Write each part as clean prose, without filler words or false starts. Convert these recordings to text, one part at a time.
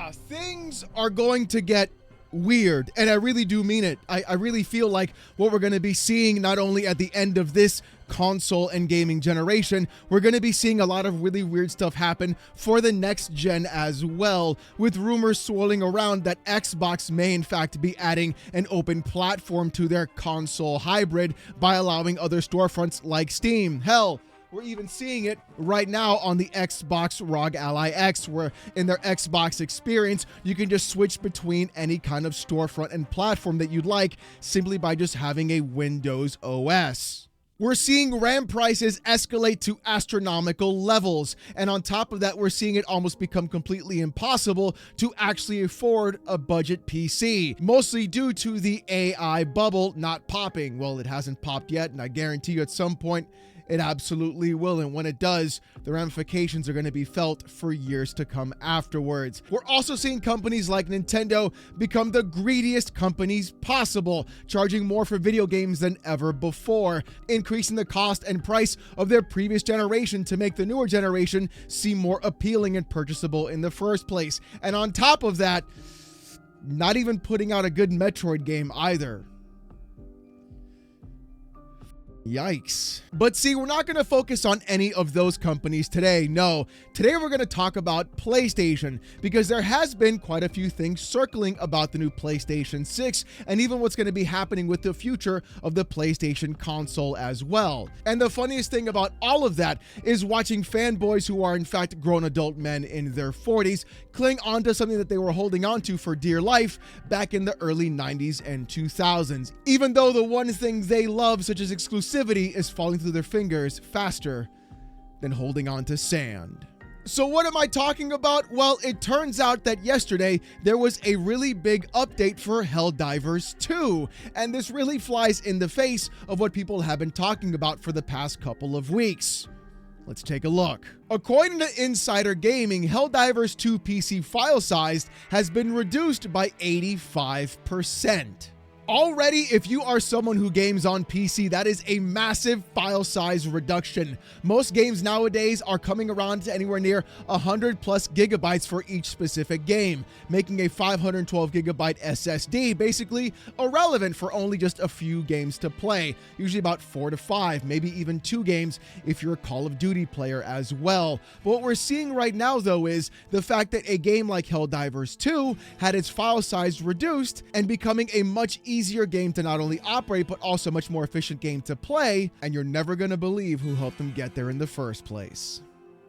Yeah, things are going to get weird, and I really do mean it. I really feel like what we're going to be seeing not only at the end of this console and gaming generation, we're going to be seeing a lot of really weird stuff happen for the next gen as well, with rumors swirling around that Xbox may in fact be adding an open platform to their console hybrid by allowing other storefronts like Steam. Hell, we're even seeing it right now on the Xbox ROG Ally X, where in their Xbox experience, you can just switch between any kind of storefront and platform that you'd like simply by just having a Windows OS. We're seeing RAM prices escalate to astronomical levels, and on top of that, we're seeing it almost become completely impossible to actually afford a budget PC, mostly due to the AI bubble not popping. Well, it hasn't popped yet, and I guarantee you at some point, it absolutely will, and when it does, the ramifications are going to be felt for years to come afterwards. We're also seeing companies like Nintendo become the greediest companies possible, charging more for video games than ever before, increasing the cost and price of their previous generation to make the newer generation seem more appealing and purchasable in the first place. And on top of that, not even putting out a good Metroid game either. Yikes. But see, we're not going to focus on any of those companies today. No, today we're going to talk about PlayStation, because there has been quite a few things circling about the new PlayStation 6 and even what's going to be happening with the future of the PlayStation console as well. And the funniest thing about all of that is watching fanboys who are in fact grown adult men in their 40s cling onto something that they were holding on to for dear life back in the early 90s and 2000s, even though the one thing they love, such as exclusivity, is falling through their fingers faster than holding on to sand. So what am I talking about? Well, it turns out that yesterday there was a really big update for Helldivers 2, and this really flies in the face of what people have been talking about for the past couple of weeks. Let's take a look. According to Insider Gaming, Helldivers 2 PC file size has been reduced by 85%. Already, if you are someone who games on PC, that is a massive file size reduction. Most games nowadays are coming around to anywhere near 100 plus gigabytes for each specific game, making a 512 gigabyte SSD basically irrelevant for only just a few games to play, usually about 4 to 5, maybe even 2 games if you're a Call of Duty player as well. But what we're seeing right now, though, is the fact that a game like Helldivers 2 had its file size reduced and becoming a much easier game to not only operate, but also much more efficient game to play, and you're never going to believe who helped them get there in the first place.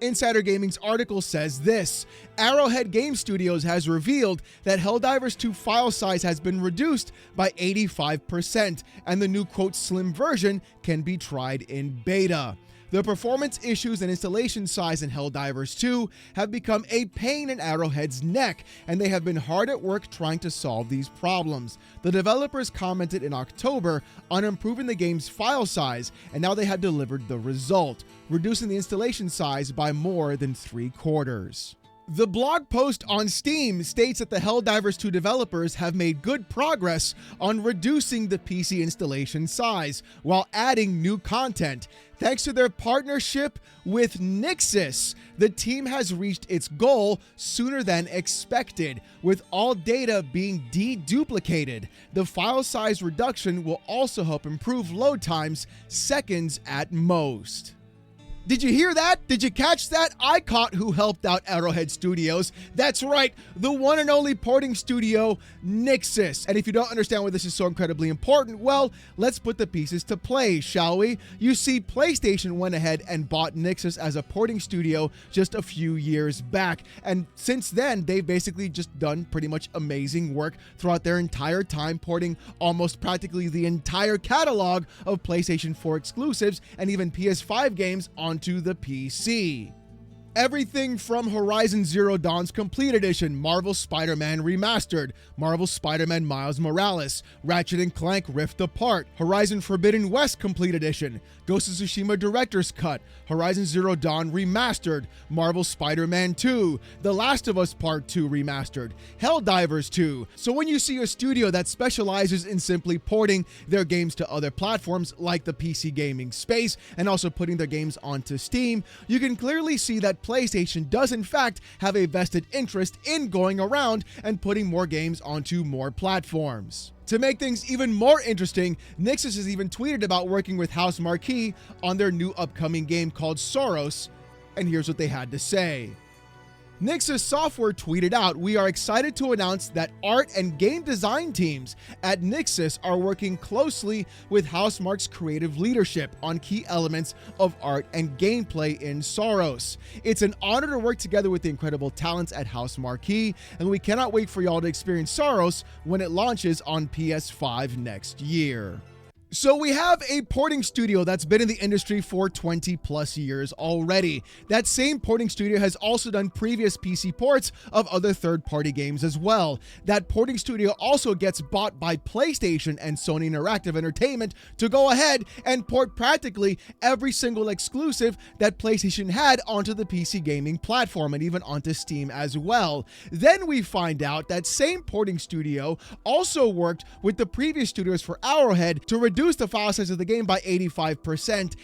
Insider Gaming's article says this: Arrowhead Game Studios has revealed that Helldivers 2 file size has been reduced by 85%, and the new, quote, slim version can be tried in beta. The performance issues and installation size in Helldivers 2 have become a pain in Arrowhead's neck, and they have been hard at work trying to solve these problems. The developers commented in October on improving the game's file size, and now they have delivered the result, reducing the installation size by more than 3/4. The blog post on Steam states that the Helldivers 2 developers have made good progress on reducing the PC installation size while adding new content. Thanks to their partnership with Nixxes, the team has reached its goal sooner than expected, with all data being deduplicated. The file size reduction will also help improve load times, seconds at most. Did you hear that? Did you catch that? I caught who helped out Arrowhead Studios. That's right, the one and only porting studio, Nixxes. And if you don't understand why this is so incredibly important, well, let's put the pieces to play, shall we? You see, PlayStation went ahead and bought Nixxes as a porting studio just a few years back. And since then, they've basically just done pretty much amazing work throughout their entire time porting almost practically the entire catalog of PlayStation 4 exclusives and even PS5 games onto the PC. Everything from Horizon Zero Dawn's Complete Edition, Marvel Spider-Man Remastered, Marvel Spider-Man Miles Morales, Ratchet & Clank Rift Apart, Horizon Forbidden West Complete Edition, Ghost of Tsushima Director's Cut, Horizon Zero Dawn Remastered, Marvel Spider-Man 2, The Last of Us Part 2 Remastered, Helldivers 2. So when you see a studio that specializes in simply porting their games to other platforms like the PC gaming space and also putting their games onto Steam, you can clearly see that PlayStation does in fact have a vested interest in going around and putting more games onto more platforms. To make things even more interesting, Nixxes has even tweeted about working with Housemarque on their new upcoming game called Soros, and here's what they had to say. Nixxes Software tweeted out, "We are excited to announce that art and game design teams at Nixxes are working closely with Housemarque's creative leadership on key elements of art and gameplay in Soros. It's an honor to work together with the incredible talents at Housemarque, and we cannot wait for y'all to experience Soros when it launches on PS5 next year." So we have a porting studio that's been in the industry for 20 plus years already. That same porting studio has also done previous PC ports of other third-party games as well. That porting studio also gets bought by PlayStation and Sony Interactive Entertainment to go ahead and port practically every single exclusive that PlayStation had onto the PC gaming platform and even onto Steam as well. Then we find out that same porting studio also worked with the previous studios for Arrowhead to reduce the file size of the game by 85%,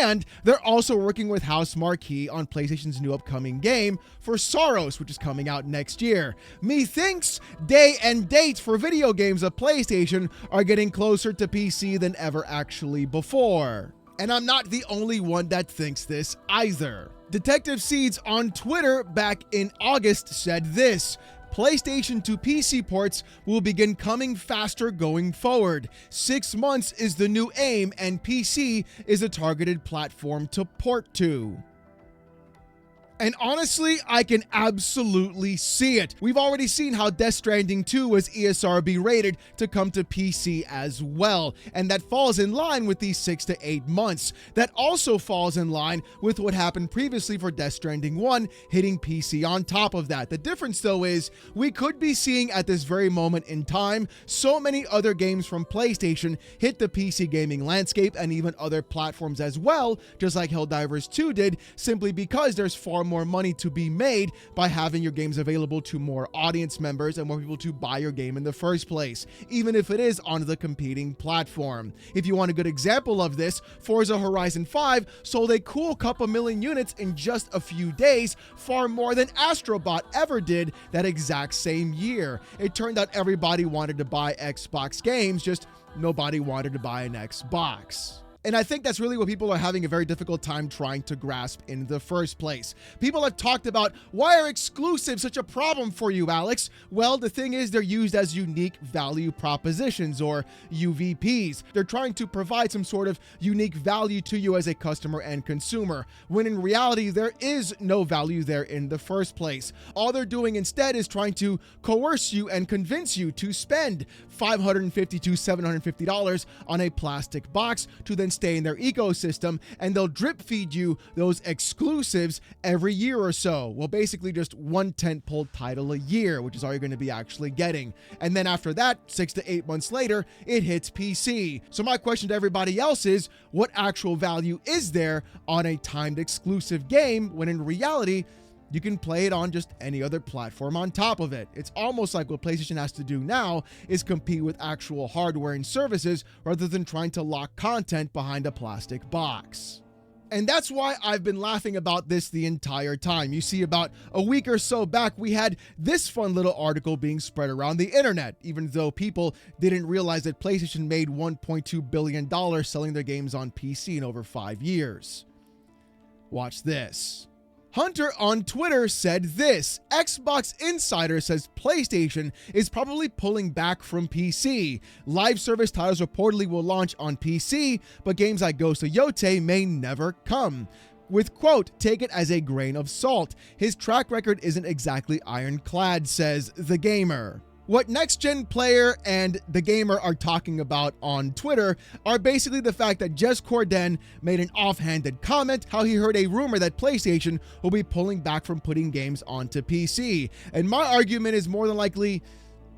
and they're also working with Housemarque on PlayStation's new upcoming game for Soros, which is coming out next year. Methinks day and date for video games of PlayStation are getting closer to PC than ever actually before. And I'm not the only one that thinks this either. Detective Seeds on Twitter back in August said this: PlayStation to PC ports will begin coming faster going forward. 6 months is the new aim, and PC is a targeted platform to port to. And honestly, I can absolutely see it. We've already seen how Death Stranding 2 was ESRB rated to come to PC as well, and that falls in line with these 6 to 8 months. That also falls in line with what happened previously for Death Stranding 1 hitting PC on top of that. The difference though is we could be seeing at this very moment in time so many other games from PlayStation hit the PC gaming landscape and even other platforms as well, just like Helldivers 2 did, simply because there's far more money to be made by having your games available to more audience members and more people to buy your game in the first place, even if it is on the competing platform. If you want a good example of this, Forza Horizon 5 sold a cool couple million units in just a few days, far more than Astrobot ever did that exact same year. It turned out everybody wanted to buy Xbox games, just nobody wanted to buy an Xbox. And I think that's really what people are having a very difficult time trying to grasp in the first place. People have talked about, why are exclusives such a problem for you, Alex? Well, the thing is, they're used as unique value propositions, or UVPs. They're trying to provide some sort of unique value to you as a customer and consumer, when in reality, there is no value there in the first place. All they're doing instead is trying to coerce you and convince you to spend $550 to $750 on a plastic box to then stay in their ecosystem, and they'll drip feed you those exclusives every year or so. Well, basically just one tentpole title a year, which is all you're going to be actually getting. And then after that, 6 to 8 months later, it hits PC. So my question to everybody else is, what actual value is there on a timed exclusive game when in reality, you can play it on just any other platform on top of it? It's almost like what PlayStation has to do now is compete with actual hardware and services rather than trying to lock content behind a plastic box. And that's why I've been laughing about this the entire time. You see, about a week or so back, we had this fun little article being spread around the internet, even though people didn't realize that PlayStation made $1.2 billion selling their games on PC in over 5 years. Watch this. Hunter on Twitter said this: Xbox Insider says PlayStation is probably pulling back from PC. Live service titles reportedly will launch on PC, but games like Ghost of Yotei may never come. With, quote, take it as a grain of salt. His track record isn't exactly ironclad, says The Gamer. What Next Gen Player and The Gamer are talking about on Twitter are basically the fact that Jez Corden made an offhanded comment how he heard a rumor that PlayStation will be pulling back from putting games onto PC. And my argument is more than likely,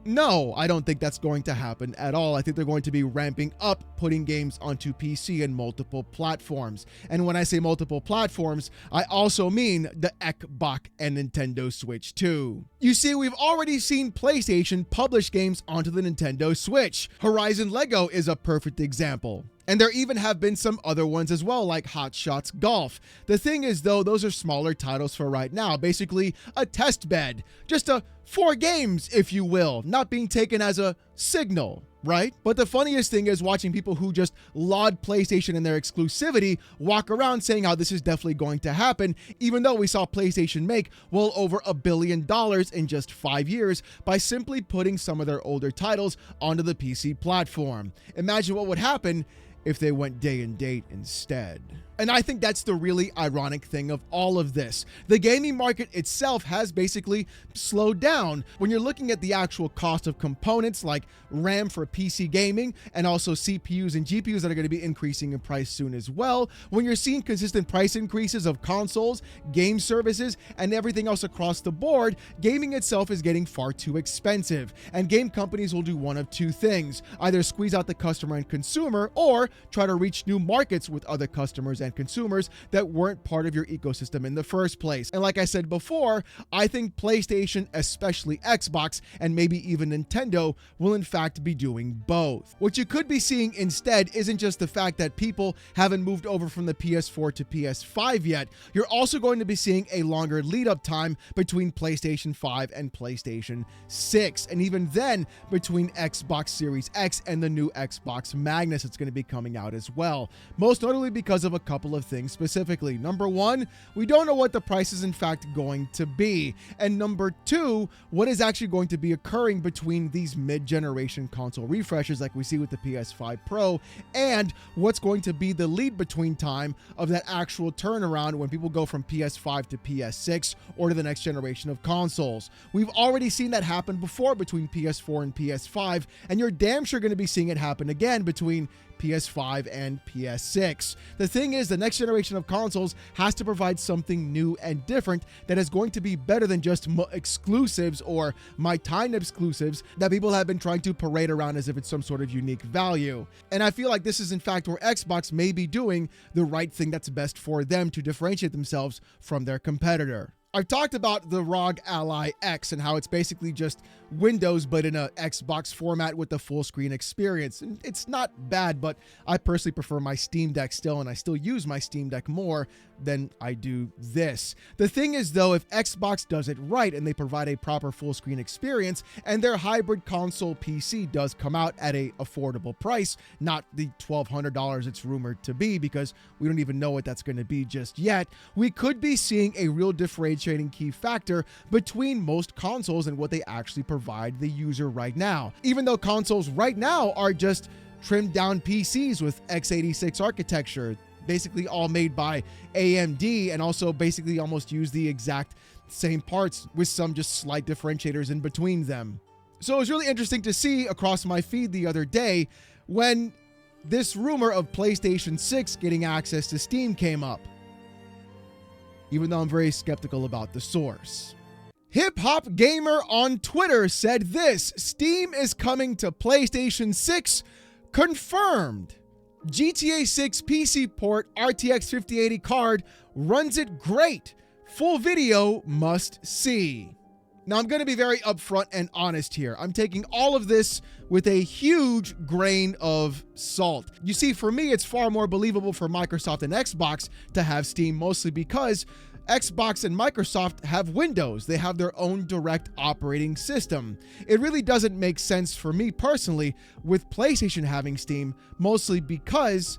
no, I don't think that's going to happen at all. I think they're going to be ramping up putting games onto PC and multiple platforms. And when I say multiple platforms, I also mean the Xbox and Nintendo Switch too. You see, we've already seen PlayStation publish games onto the Nintendo Switch. Horizon Lego is a perfect example. And there even have been some other ones as well, like Hot Shots Golf. The thing is, though, those are smaller titles for right now, basically a test bed, just 4 games, if you will, not being taken as a signal, right? But the funniest thing is watching people who just laud PlayStation and their exclusivity walk around saying how this is definitely going to happen, even though we saw PlayStation make well over $1 billion in just 5 years by simply putting some of their older titles onto the PC platform. Imagine what would happen if they went day and date instead. And I think that's the really ironic thing of all of this. The gaming market itself has basically slowed down. When you're looking at the actual cost of components like RAM for PC gaming and also CPUs and GPUs that are going to be increasing in price soon as well, when you're seeing consistent price increases of consoles, game services, and everything else across the board, gaming itself is getting far too expensive. And game companies will do one of 2 things: either squeeze out the customer and consumer, or try to reach new markets with other customers and consumers that weren't part of your ecosystem in the first place. And like I said before, I think PlayStation, especially Xbox, and maybe even Nintendo will in fact be doing both. What you could be seeing instead isn't just the fact that people haven't moved over from the PS4 to PS5 yet. You're also going to be seeing a longer lead up time between PlayStation 5 and PlayStation 6. And even then, between Xbox Series X and the new Xbox Magnus that's going to be coming out as well. Most notably because of a couple of things specifically. Number 1, we don't know what the price is in fact going to be. And number 2, what is actually going to be occurring between these mid-generation console refreshes like we see with the PS5 Pro, and what's going to be the lead between time of that actual turnaround when people go from PS5 to PS6 or to the next generation of consoles. We've already seen that happen before between PS4 and PS5, and you're damn sure going to be seeing it happen again between PS5 and PS6. The thing is, the next generation of consoles has to provide something new and different that is going to be better than just exclusives or my time exclusives that people have been trying to parade around as if it's some sort of unique value. And I feel like this is in fact where Xbox may be doing the right thing that's best for them to differentiate themselves from their competitor. I've talked about the ROG Ally X and how it's basically just Windows but in a Xbox format with the full screen experience. And it's not bad, but I personally prefer my Steam Deck still, and I still use my Steam Deck more than I do this. The thing is though, if Xbox does it right and they provide a proper full screen experience and their hybrid console PC does come out at a affordable price, not the $1,200 it's rumored to be, because we don't even know what that's going to be just yet, we could be seeing a real differentiating key factor between most consoles and what they actually provide the user right now. Even though consoles right now are just trimmed down PCs with x86 architecture, basically all made by AMD, and also basically almost use the exact same parts with some just slight differentiators in between them. So it was really interesting to see across my feed the other day when this rumor of PlayStation 6 getting access to Steam came up, even though I'm very skeptical about the source. Hip Hop Gamer on Twitter said this: Steam is coming to PlayStation 6, confirmed. GTA 6 PC port RTX 5080 card runs it great. Full video must see. Now, I'm going to be very upfront and honest here. I'm taking all of this with a huge grain of salt. You see, for me, it's far more believable for Microsoft and Xbox to have Steam, mostly because Xbox and Microsoft have Windows. They have their own direct operating system. It really doesn't make sense for me personally with PlayStation having Steam, mostly because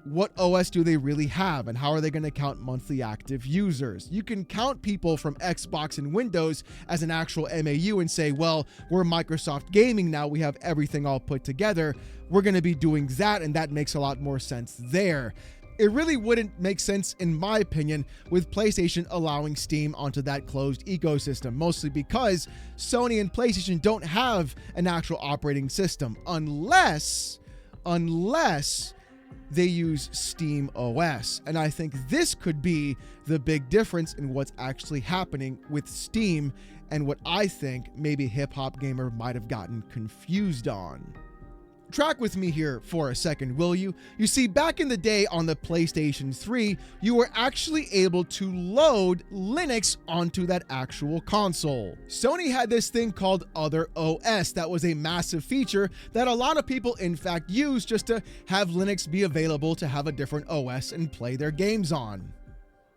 what OS do they really have, and how are they going to count monthly active users? You can count people from Xbox and Windows as an actual MAU and say, well, we're Microsoft Gaming now, we have everything all put together. We're going to be doing that, and that makes a lot more sense there. It really wouldn't make sense, in my opinion, with PlayStation allowing Steam onto that closed ecosystem, mostly because Sony and PlayStation don't have an actual operating system unless they use Steam OS. And I think this could be the big difference in what's actually happening with Steam, and what I think maybe Hip Hop Gamer might have gotten confused on. Track with me here for a second, will you? You see, back in the day on the PlayStation 3, you were actually able to load Linux onto that actual console. Sony had this thing called Other OS that was a massive feature that a lot of people in fact used just to have Linux be available to have a different OS and play their games on.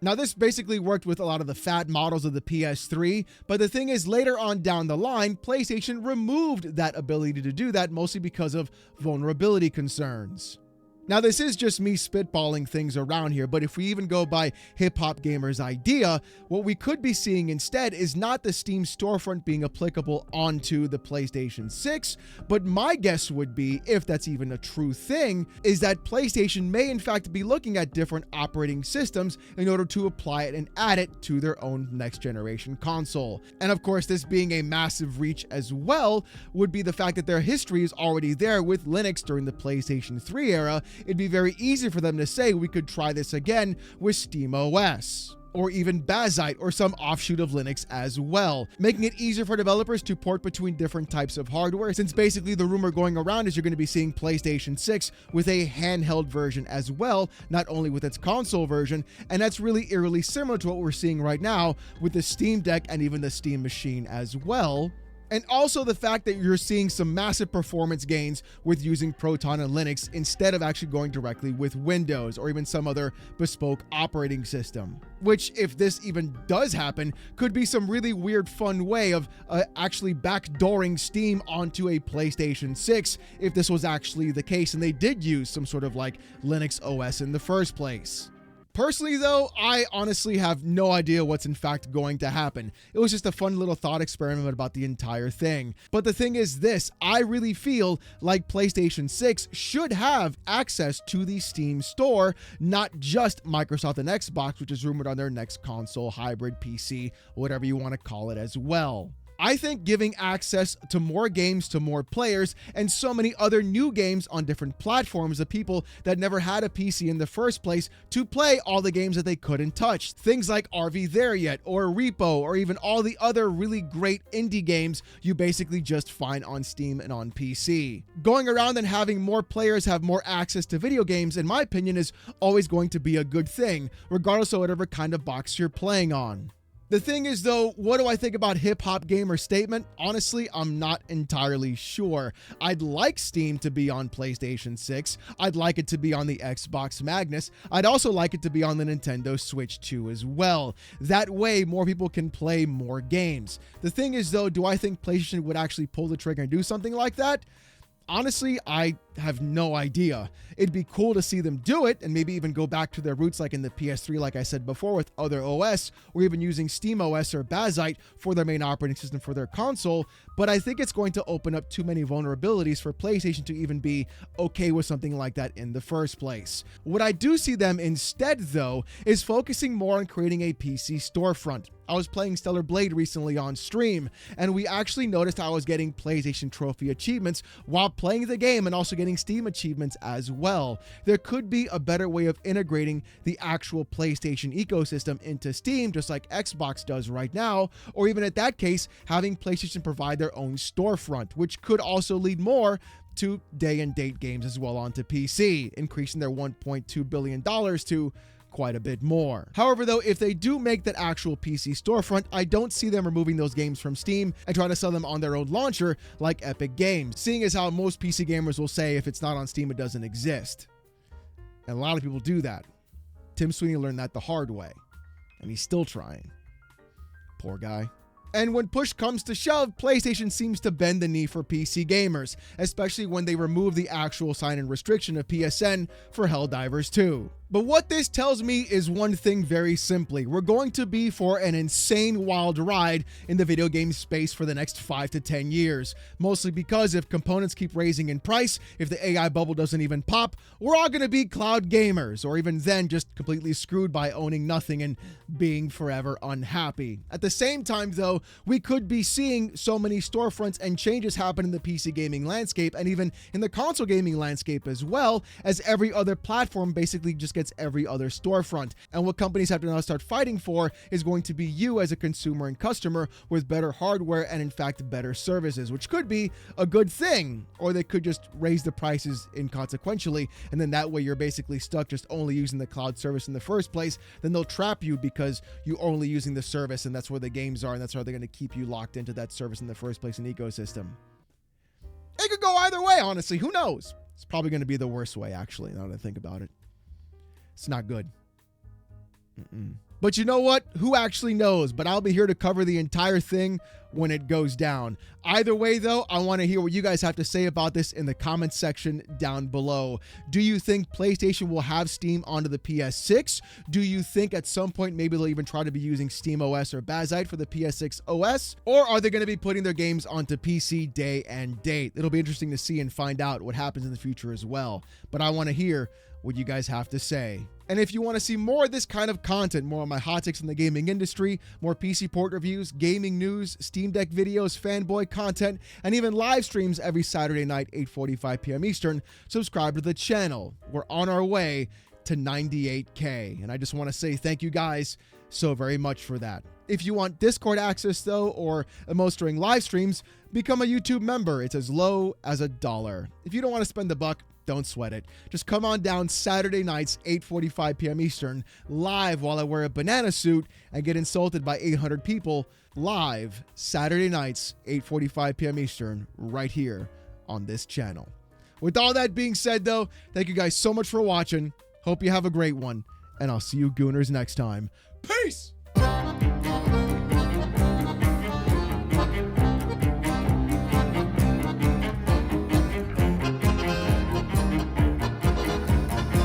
Now, this basically worked with a lot of the fat models of the PS3, but the thing is, later on down the line, PlayStation removed that ability to do that, mostly because of vulnerability concerns. Now, this is just me spitballing things around here, but if we even go by Hip Hop Gamer's idea, what we could be seeing instead is not the Steam storefront being applicable onto the PlayStation 6, but my guess would be, if that's even a true thing, is that PlayStation may in fact be looking at different operating systems in order to apply it and add it to their own next generation console. And of course, this being a massive reach as well would be the fact that their history is already there with Linux during the PlayStation 3 era. It'd be very easy for them to say we could try this again with SteamOS, or even Bazzite, or some offshoot of Linux as well, making it easier for developers to port between different types of hardware, since basically the rumor going around is you're going to be seeing PlayStation 6 with a handheld version as well, not only with its console version, and that's really eerily similar to what we're seeing right now with the Steam Deck and even the Steam Machine as well. And also the fact that you're seeing some massive performance gains with using Proton and Linux instead of actually going directly with Windows or even some other bespoke operating system. Which, if this even does happen, could be some really weird, fun way of actually backdooring Steam onto a PlayStation 6 if this was actually the case and they did use some sort of like Linux OS in the first place. Personally, though, I honestly have no idea what's in fact going to happen. It was just a fun little thought experiment about the entire thing. But the thing is this, I really feel like PlayStation 6 should have access to the Steam store, not just Microsoft and Xbox, which is rumored on their next console, hybrid, PC, whatever you want to call it as well. I think giving access to more games to more players and so many other new games on different platforms of people that never had a PC in the first place to play all the games that they couldn't touch. Things like Are We There Yet? Or Repo, or even all the other really great indie games you basically just find on Steam and on PC. Going around and having more players have more access to video games, in my opinion, is always going to be a good thing, regardless of whatever kind of box you're playing on. The thing is, though, what do I think about Hip Hop Gamer's statement? Honestly, I'm not entirely sure. I'd like Steam to be on PlayStation 6. I'd like it to be on the Xbox Magnus. I'd also like it to be on the Nintendo Switch 2 as well. That way, more people can play more games. The thing is, though, do I think PlayStation would actually pull the trigger and do something like that? Honestly, I have no idea. It'd be cool to see them do it and maybe even go back to their roots like in the PS3, like I said before, with Other OS, or even using SteamOS or Bazzite for their main operating system for their console, but I think it's going to open up too many vulnerabilities for PlayStation to even be okay with something like that in the first place. What I do see them instead, though, is focusing more on creating a PC storefront. I was playing Stellar Blade recently on stream, and we actually noticed I was getting PlayStation Trophy achievements while playing the game and also getting Steam achievements as well. There could be a better way of integrating the actual PlayStation ecosystem into Steam, just like Xbox does right now, or even at that case, having PlayStation provide their own storefront, which could also lead more to day and date games as well onto PC, increasing their $1.2 billion to quite a bit more. However, though, if they do make that actual PC storefront, I don't see them removing those games from Steam and trying to sell them on their own launcher like Epic Games, seeing as how most PC gamers will say if it's not on Steam, it doesn't exist. And a lot of people do that. Tim Sweeney learned that the hard way, and he's still trying. Poor guy. And when push comes to shove, PlayStation seems to bend the knee for PC gamers, especially when they remove the actual sign-in restriction of PSN for Helldivers 2. But what this tells me is one thing very simply. We're going to be for an insane wild ride in the video game space for the next 5 to 10 years. Mostly because if components keep raising in price, if the AI bubble doesn't even pop, we're all going to be cloud gamers, or even then just completely screwed by owning nothing and being forever unhappy. At the same time, though, we could be seeing so many storefronts and changes happen in the PC gaming landscape and even in the console gaming landscape as well, as every other platform basically just gets every other storefront. And what companies have to now start fighting for is going to be you as a consumer and customer with better hardware and in fact better services, which could be a good thing, or they could just raise the prices inconsequentially, and then that way you're basically stuck just only using the cloud service in the first place. Then they'll trap you because you're only using the service, and that's where the games are, and that's how they're going to keep you locked into that service in the first place and ecosystem. It could go either way, honestly. Who knows? It's probably going to be the worst way, actually, now that I think about it. It's not good. But you know what? Who actually knows? But I'll be here to cover the entire thing when it goes down. Either way, though, I want to hear what you guys have to say about this in the comments section down below. Do you think PlayStation will have Steam onto the PS6? Do you think at some point maybe they'll even try to be using SteamOS or Bazzite for the PS6 OS? Or are they going to be putting their games onto PC day and date? It'll be interesting to see and find out what happens in the future as well. But I want to hear what you guys have to say. And if you want to see more of this kind of content, more of my hot takes in the gaming industry, more PC port reviews, gaming news, Steam Deck videos, fanboy content, and even live streams every Saturday night, 8:45 p.m. Eastern, subscribe to the channel. We're on our way to 98K. And I just want to say thank you guys so very much for that. If you want Discord access, though, or emotes during live streams, become a YouTube member. It's as low as $1. If you don't want to spend the buck, don't sweat it. Just come on down Saturday nights, 8:45 p.m. Eastern, live while I wear a banana suit and get insulted by 800 people, live Saturday nights, 8:45 p.m. Eastern, right here on this channel. With all that being said, though, thank you guys so much for watching. Hope you have a great one, and I'll see you gooners next time. Peace!